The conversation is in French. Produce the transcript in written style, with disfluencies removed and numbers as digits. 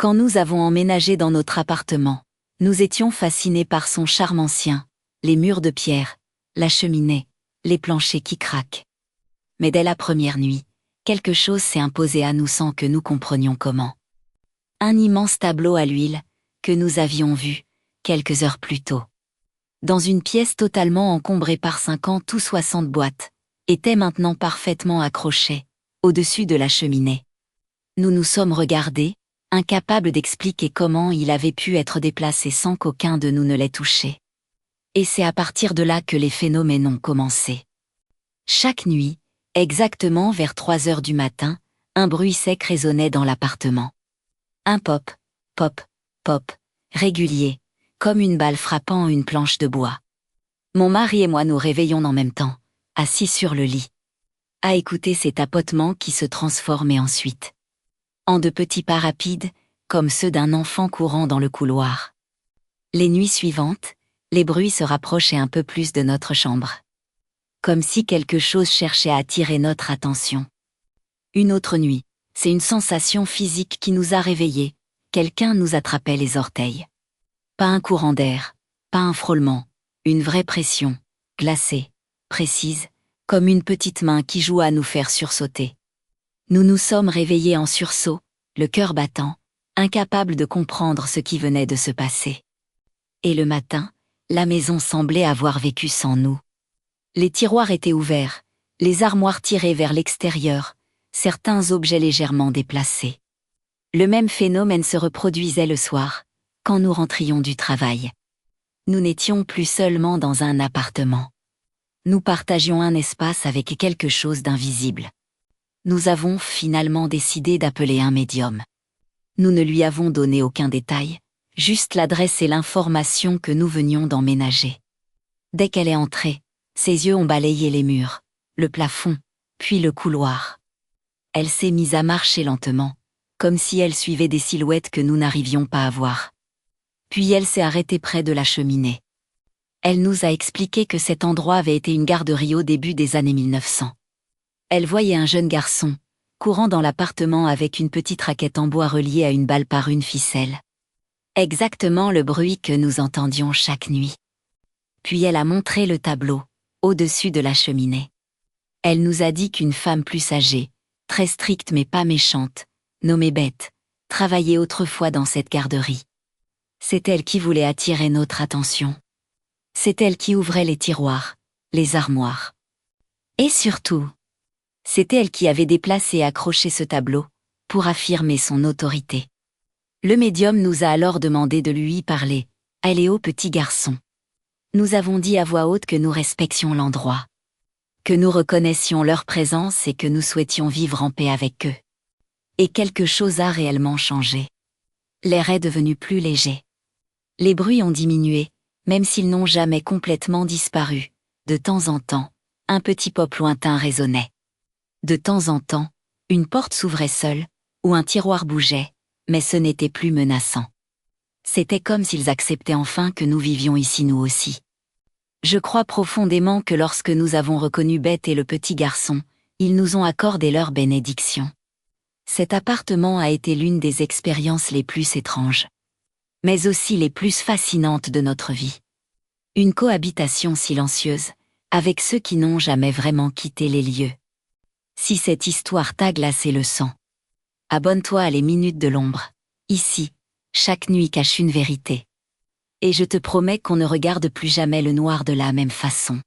Quand nous avons emménagé dans notre appartement, nous étions fascinés par son charme ancien, les murs de pierre, la cheminée, les planchers qui craquent. Mais dès la première nuit, quelque chose s'est imposé à nous sans que nous comprenions comment. Un immense tableau à l'huile, que nous avions vu, quelques heures plus tôt, dans une pièce totalement encombrée par 50 ou 60 boîtes, était maintenant parfaitement accroché, au-dessus de la cheminée. Nous nous sommes regardés, incapables d'expliquer comment il avait pu être déplacé sans qu'aucun de nous ne l'ait touché. Et c'est à partir de là que les phénomènes ont commencé. Chaque nuit, exactement vers 3 heures du matin, un bruit sec résonnait dans l'appartement. Un pop, pop, pop, régulier, comme une balle frappant une planche de bois. Mon mari et moi nous réveillons en même temps, assis sur le lit, à écouter ces tapotements qui se transformaient ensuite en de petits pas rapides, comme ceux d'un enfant courant dans le couloir. Les nuits suivantes, les bruits se rapprochaient un peu plus de notre chambre. Comme si quelque chose cherchait à attirer notre attention. Une autre nuit, c'est une sensation physique qui nous a réveillés, quelqu'un nous attrapait les orteils. Pas un courant d'air, pas un frôlement, une vraie pression, glacée, précise, comme une petite main qui joue à nous faire sursauter. Nous nous sommes réveillés en sursaut, le cœur battant, incapables de comprendre ce qui venait de se passer. Et le matin, la maison semblait avoir vécu sans nous. Les tiroirs étaient ouverts, les armoires tirées vers l'extérieur, certains objets légèrement déplacés. Le même phénomène se reproduisait le soir, quand nous rentrions du travail. Nous n'étions plus seulement dans un appartement. Nous partagions un espace avec quelque chose d'invisible. Nous avons finalement décidé d'appeler un médium. Nous ne lui avons donné aucun détail, juste l'adresse et l'information que nous venions d'emménager. Dès qu'elle est entrée, ses yeux ont balayé les murs, le plafond, puis le couloir. Elle s'est mise à marcher lentement, comme si elle suivait des silhouettes que nous n'arrivions pas à voir. Puis elle s'est arrêtée près de la cheminée. Elle nous a expliqué que cet endroit avait été une garderie au début des années 1900. Elle voyait un jeune garçon, courant dans l'appartement avec une petite raquette en bois reliée à une balle par une ficelle. Exactement le bruit que nous entendions chaque nuit. Puis elle a montré le tableau, au-dessus de la cheminée. Elle nous a dit qu'une femme plus âgée, très stricte mais pas méchante, nommée Bette, travaillait autrefois dans cette garderie. C'est elle qui voulait attirer notre attention. C'est elle qui ouvrait les tiroirs, les armoires. Et surtout, c'est elle qui avait déplacé et accroché ce tableau, pour affirmer son autorité. Le médium nous a alors demandé de lui parler, elle et au petit garçon. Nous avons dit à voix haute que nous respections l'endroit, que nous reconnaissions leur présence et que nous souhaitions vivre en paix avec eux. Et quelque chose a réellement changé. L'air est devenu plus léger. Les bruits ont diminué, même s'ils n'ont jamais complètement disparu. De temps en temps, un petit pop lointain résonnait. De temps en temps, une porte s'ouvrait seule, ou un tiroir bougeait, mais ce n'était plus menaçant. C'était comme s'ils acceptaient enfin que nous vivions ici nous aussi. Je crois profondément que lorsque nous avons reconnu Bette et le petit garçon, ils nous ont accordé leur bénédiction. Cet appartement a été l'une des expériences les plus étranges, mais aussi les plus fascinantes de notre vie. Une cohabitation silencieuse, avec ceux qui n'ont jamais vraiment quitté les lieux. Si cette histoire t'a glacé le sang, abonne-toi à Les Minutes de l'Ombre. Ici, chaque nuit cache une vérité. Et je te promets qu'on ne regarde plus jamais le noir de la même façon.